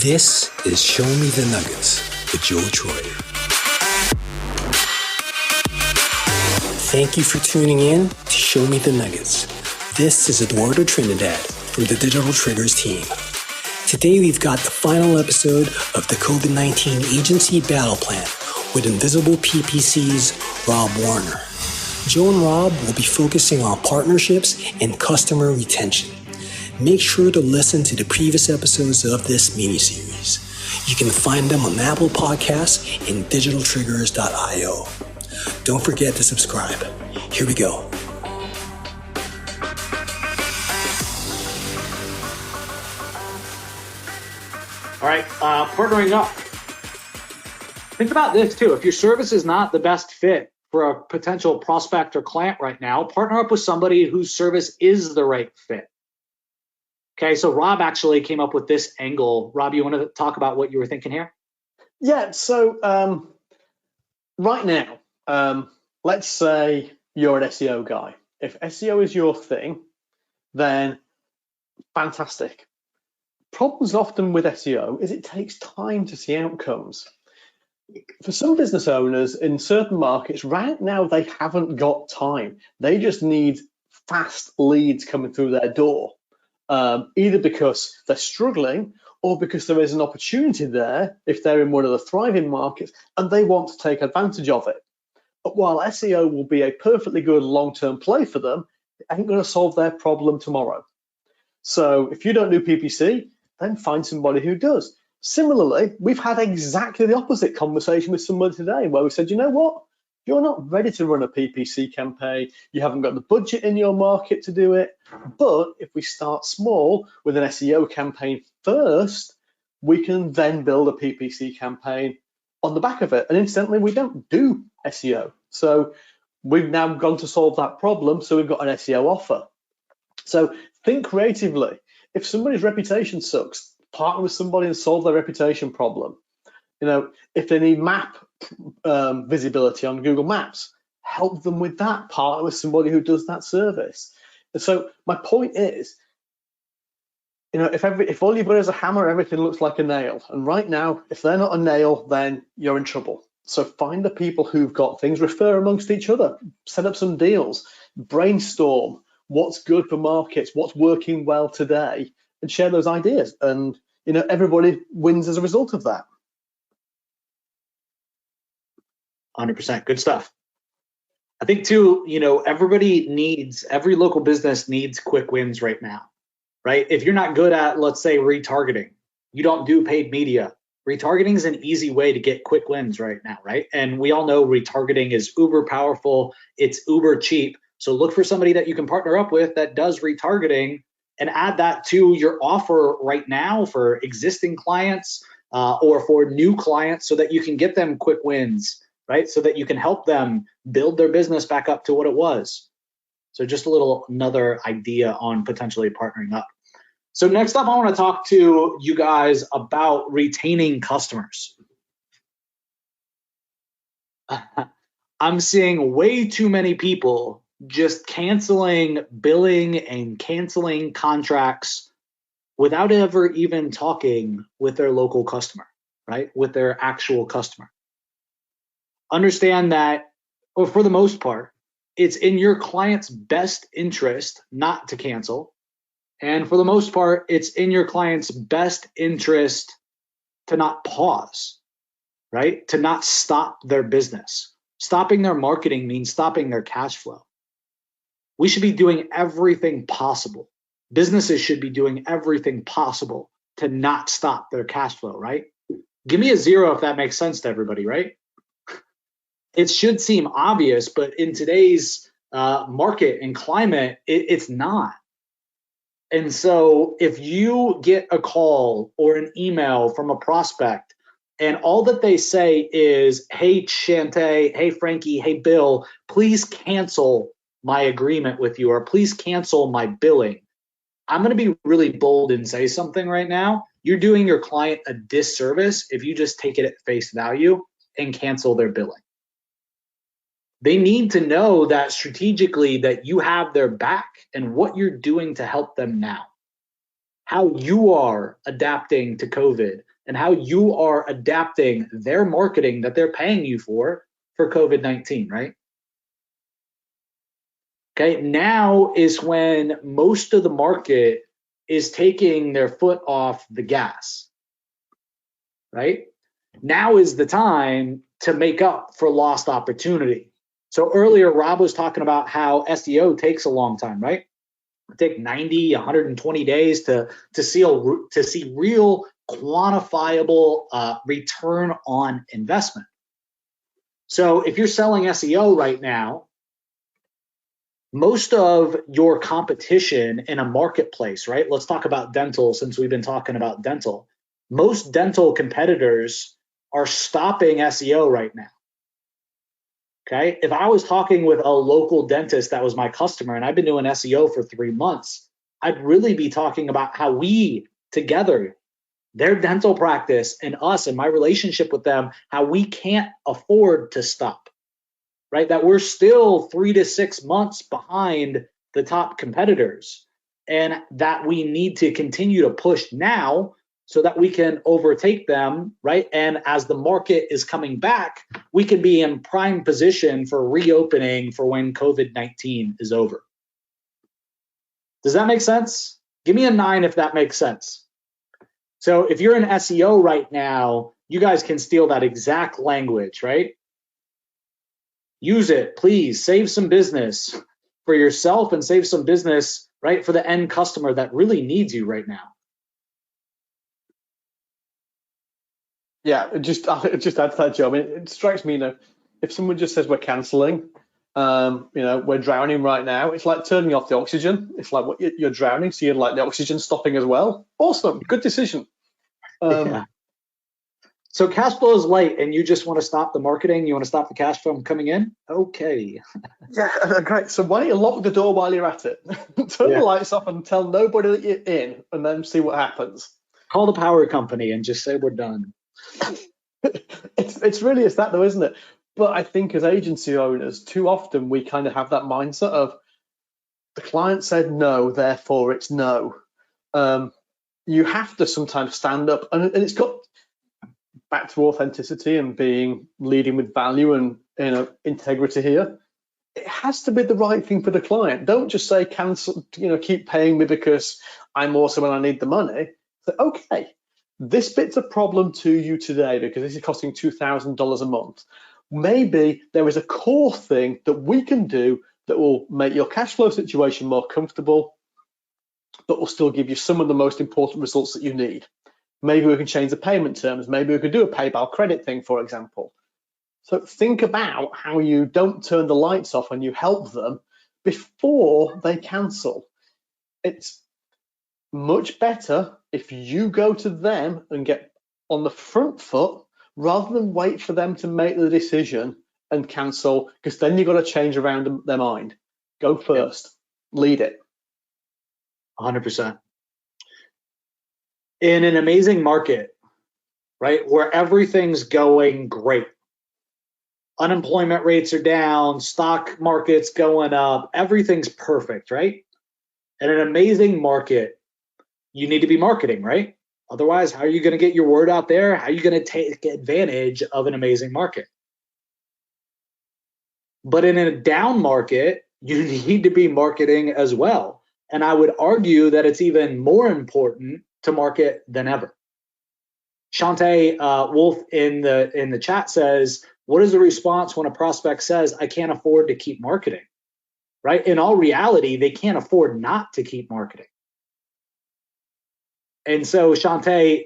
This is Show Me the Nuggets with Joe Troyer. Thank you for tuning in to Show Me the Nuggets. This is Eduardo Trinidad from the Digital Triggers team. Today we've got the final episode of the COVID-19 Agency Battle Plan with Invisible PPC's Rob Warner. Joe and Rob will be focusing on partnerships and customer retention. Make sure to listen to the previous episodes of this mini-series. You can find them on Apple Podcasts and digitaltriggers.io. Don't forget to subscribe. Here we go. All right, partnering up. Think about this too. If your service is not the best fit for a potential prospect or client right now, partner up with somebody whose service is the right fit. Okay, so Rob actually came up with this angle. Rob, you want to talk about what you were thinking here? Yeah, so right now, let's say you're an SEO guy. If SEO is your thing, then fantastic. Problems often with SEO is it takes time to see outcomes. For some business owners in certain markets, right now they haven't got time. They just need fast leads coming through their door. Either because they're struggling or because there is an opportunity there if they're in one of the thriving markets and they want to take advantage of it. But while SEO will be a perfectly good long-term play for them, it ain't going to solve their problem tomorrow. So if you don't do PPC, then find somebody who does. Similarly, we've had exactly the opposite conversation with somebody today where we said, you know what? You're not ready to run a PPC campaign. You haven't got the budget in your market to do it. But if we start small with an SEO campaign first, we can then build a PPC campaign on the back of it. And incidentally, we don't do SEO. So we've now gone to solve that problem. So we've got an SEO offer. So think creatively. If somebody's reputation sucks, partner with somebody and solve their reputation problem. You know, if they need map visibility on Google Maps, help them with that. Partner with somebody who does that service. And so my point is, you know, if all you've got is a hammer, everything looks like a nail. And right now, if they're not a nail, then you're in trouble. So find the people who've got things, refer amongst each other, set up some deals, brainstorm what's good for markets, what's working well today, and share those ideas. And, you know, everybody wins as a result of that. 100%. Good stuff. I think too, you know, every local business needs quick wins right now, right? If you're not good at, let's say, retargeting, you don't do paid media. Retargeting is an easy way to get quick wins right now, right? And we all know retargeting is uber powerful. It's uber cheap. So look for somebody that you can partner up with that does retargeting and add that to your offer right now for existing clients or for new clients so that you can get them quick wins, right? So that you can help them build their business back up to what it was. So just another idea on potentially partnering up. So next up, I want to talk to you guys about retaining customers. I'm seeing way too many people just canceling billing and canceling contracts without ever even talking with their local customer, right? With their actual customer. Understand that, or for the most part, it's in your client's best interest not to cancel. And for the most part, it's in your client's best interest to not pause, right? To not stop their business. Stopping their marketing means stopping their cash flow. We should be doing everything possible. Businesses should be doing everything possible to not stop their cash flow, right? Give me a 0 if that makes sense to everybody, right? It should seem obvious, but in today's market and climate, it's not. And so if you get a call or an email from a prospect and all that they say is, hey, Shante, hey, Frankie, hey, Bill, please cancel my agreement with you, or please cancel my billing, I'm going to be really bold and say something right now. You're doing your client a disservice if you just take it at face value and cancel their billing. They need to know that strategically that you have their back and what you're doing to help them now. How you are adapting to COVID and how you are adapting their marketing that they're paying you for COVID-19, right? Okay, now is when most of the market is taking their foot off the gas, right? Now is the time to make up for lost opportunity. So earlier, Rob was talking about how SEO takes a long time, right? It takes 90, 120 days to see real quantifiable return on investment. So if you're selling SEO right now, most of your competition in a marketplace, right? Let's talk about dental since we've been talking about dental. Most dental competitors are stopping SEO right now. Okay. If I was talking with a local dentist that was my customer and I've been doing SEO for 3 months, I'd really be talking about how we together, their dental practice and us and my relationship with them, how we can't afford to stop, right? That we're still 3 to 6 months behind the top competitors and that we need to continue to push now so that we can overtake them, right? And as the market is coming back, we can be in prime position for reopening for when COVID-19 is over. Does that make sense? Give me a 9 if that makes sense. So if you're in SEO right now, you guys can steal that exact language, right? Use it, please. Save some business for yourself and save some business, right, for the end customer that really needs you right now. Yeah, just add to that, Joe. I mean, it strikes me, if someone just says we're cancelling, we're drowning right now, it's like turning off the oxygen. It's like you're drowning, so you're like the oxygen stopping as well. Awesome, good decision. Yeah. So cash flow is light, and you just want to stop the marketing. You want to stop the cash from coming in. Okay. Yeah, great. So why don't you lock the door while you're at it? Turn the lights off and tell nobody that you're in, and then see what happens. Call the power company and just say we're done. It's really is that though, isn't it? But I think as agency owners, too often we kind of have that mindset of the client said no, therefore it's no. You have to sometimes stand up, and it's got back to authenticity and leading with value and integrity here. It has to be the right thing for the client. Don't just say cancel, keep paying me because I'm awesome and I need the money. So, okay, this bit's a problem to you today because this is costing $2,000 a month. Maybe there is a core thing that we can do that will make your cash flow situation more comfortable, but will still give you some of the most important results that you need. Maybe we can change the payment terms. Maybe we could do a PayPal credit thing, for example. So think about how you don't turn the lights off and you help them before they cancel. It's much better if you go to them and get on the front foot rather than wait for them to make the decision and cancel, because then you've got to change around their mind. Go first. Lead it. 100%. In an amazing market, right, where everything's going great, unemployment rates are down, stock market's going up, everything's perfect, right? In an amazing market, you need to be marketing, right? Otherwise, how are you going to get your word out there? How are you going to take advantage of an amazing market? But in a down market, you need to be marketing as well. And I would argue that it's even more important to market than ever. Shantae Wolf in the chat says, what is the response when a prospect says, I can't afford to keep marketing? Right? In all reality, they can't afford not to keep marketing. And so, Shantae,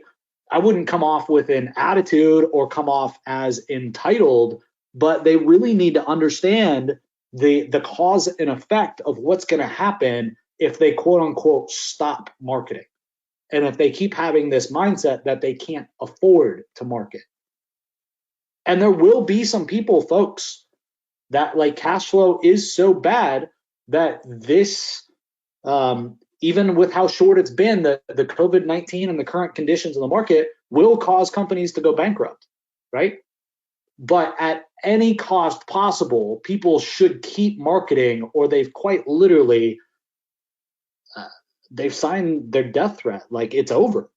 I wouldn't come off with an attitude or come off as entitled, but they really need to understand the cause and effect of what's going to happen if they quote unquote stop marketing. And if they keep having this mindset that they can't afford to market. And there will be some people, folks, that like cash flow is so bad that this, even with how short it's been, the COVID-19 and the current conditions in the market will cause companies to go bankrupt, right? But at any cost possible, people should keep marketing, or they've quite literally they've signed their death threat, like it's over.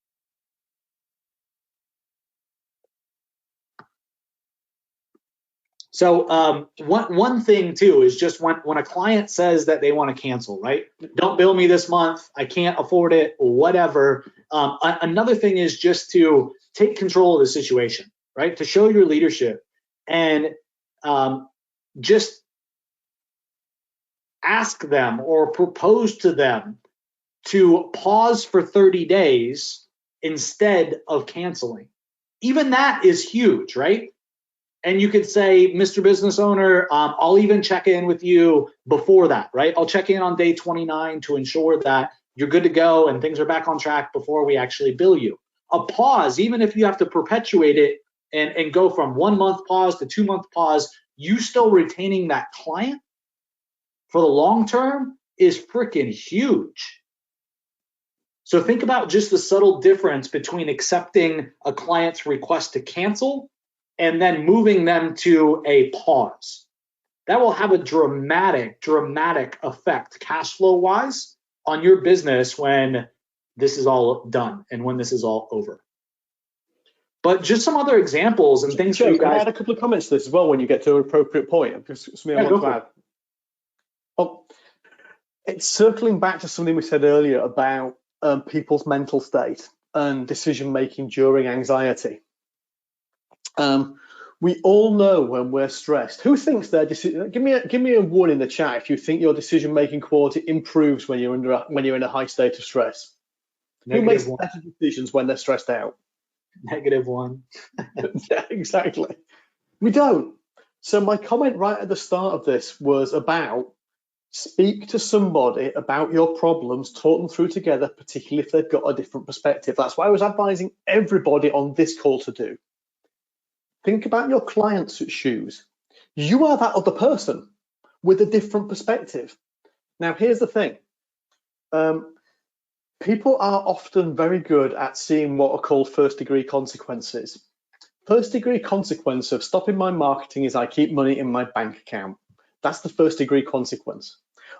So one thing too is just when a client says that they want to cancel, right? Don't bill me this month. I can't afford it, whatever. Another thing is just to take control of the situation, right? To show your leadership and just ask them or propose to them to pause for 30 days instead of canceling. Even that is huge, right? And you could say, Mr. Business Owner, I'll even check in with you before that, right? I'll check in on day 29 to ensure that you're good to go and things are back on track before we actually bill you. A pause, even if you have to perpetuate it and go from 1 month pause to 2 month pause, you still retaining that client for the long term is freaking huge. So think about just the subtle difference between accepting a client's request to cancel and then moving them to a pause. That will have a dramatic effect cash flow wise on your business when this is all done and when this is all over. But just some other examples and things Joe, for you can I guys. add a couple of comments to this as well when you get to an appropriate point? Because something I want to add. Well, it's circling back to something we said earlier about people's mental state and decision making during anxiety. We all know when we're stressed. Who thinks their decision? Give me a one in the chat if you think your decision making quality improves when you're in a high state of stress. Who makes better decisions when they're stressed out? -1. Yeah, exactly. We don't. So my comment right at the start of this was about speak to somebody about your problems, talk them through together, particularly if they've got a different perspective. That's what I was advising everybody on this call to do. Think about your client's shoes. You are that other person with a different perspective. Now, here's the thing. People are often very good at seeing what are called first-degree consequences. First-degree consequence of stopping my marketing is I keep money in my bank account. That's the first-degree consequence.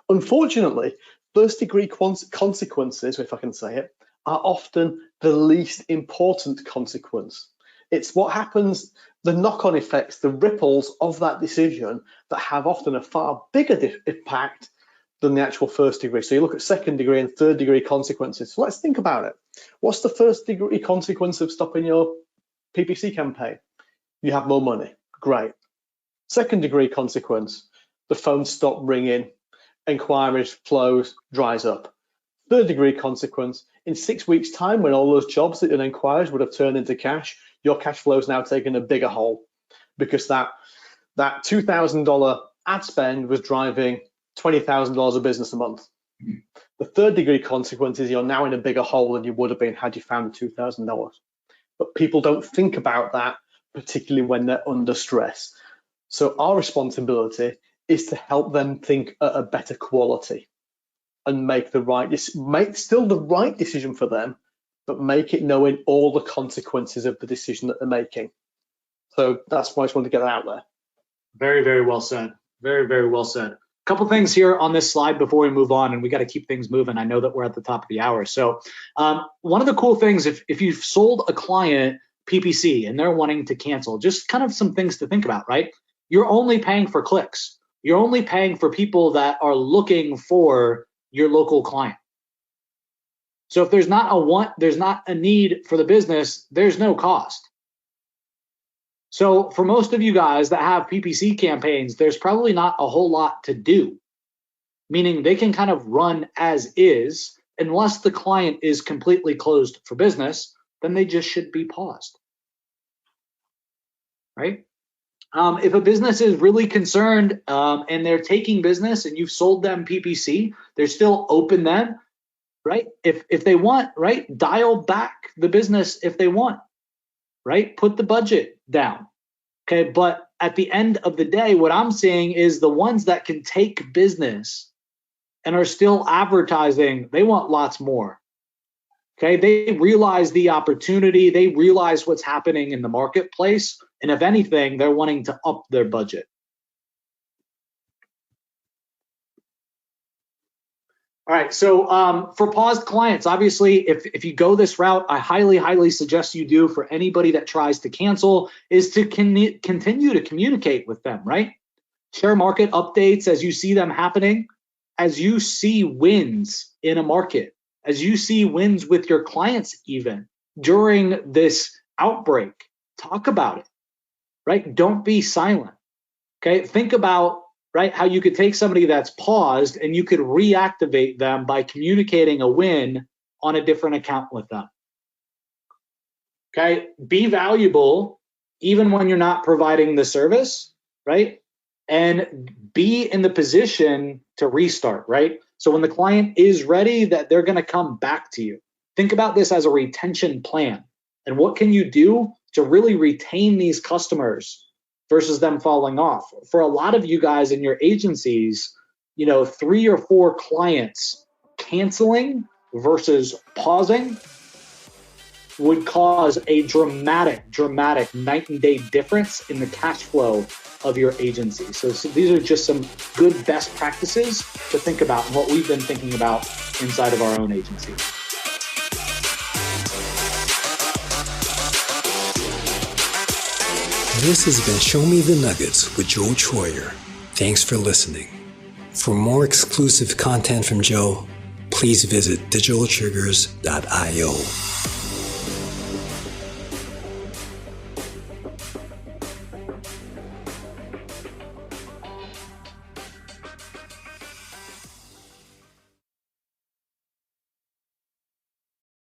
Unfortunately, first-degree consequences, if I can say it, are often the least important consequence. It's what happens, the knock-on effects, the ripples of that decision that have often a far bigger impact than the actual first degree. So you look at second degree and third degree consequences. So let's think about it. What's the first degree consequence of stopping your PPC campaign? You have more money. Great. Second degree consequence, the phone stopped ringing, inquiries flows, dries up. Third degree consequence, in 6 weeks' time, when all those jobs and inquiries would have turned into cash, your cash flow is now taking a bigger hole because that $2,000 ad spend was driving $20,000 of business a month. The third degree consequence is you're now in a bigger hole than you would have been had you found the $2,000. But people don't think about that, particularly when they're under stress. So our responsibility is to help them think at a better quality and make still the right decision for them, but make it knowing all the consequences of the decision that they're making. So that's why I just wanted to get that out there. Very, very well said. Very, very well said. A couple things here on this slide before we move on, and we got to keep things moving. I know that we're at the top of the hour. So one of the cool things, if you've sold a client PPC and they're wanting to cancel, just kind of some things to think about, right? You're only paying for clicks. You're only paying for people that are looking for your local client. So if there's not a need for the business, there's no cost. So for most of you guys that have PPC campaigns, there's probably not a whole lot to do, meaning they can kind of run as is. Unless the client is completely closed for business, then they just should be paused, right? If a business is really concerned and they're taking business and you've sold them PPC, they're still open then, right? If they want, right, dial back the business if they want, right? Put the budget down, okay? But at the end of the day, what I'm saying is the ones that can take business and are still advertising, they want lots more, okay? They realize the opportunity, they realize what's happening in the marketplace, and if anything, they're wanting to up their budget. All right. So for paused clients, obviously, if you go this route, I highly, highly suggest you do for anybody that tries to cancel is to continue to communicate with them, right? Share market updates as you see them happening, as you see wins in a market, as you see wins with your clients even during this outbreak. Talk about it, right? Don't be silent. Okay. Think about, right, how you could take somebody that's paused and you could reactivate them by communicating a win on a different account with them. Okay. Be valuable even when you're not providing the service, right? And be in the position to restart, right? So when the client is ready, that they're going to come back to you. Think about this as a retention plan. And what can you do to really retain these customers versus them falling off? For a lot of you guys in your agencies, 3 or 4 clients canceling versus pausing would cause a dramatic night and day difference in the cash flow of your agency. So these are just some good best practices to think about and what we've been thinking about inside of our own agency. This has been Show Me the Nuggets with Joe Troyer. Thanks for listening. For more exclusive content from Joe, please visit digitaltriggers.io.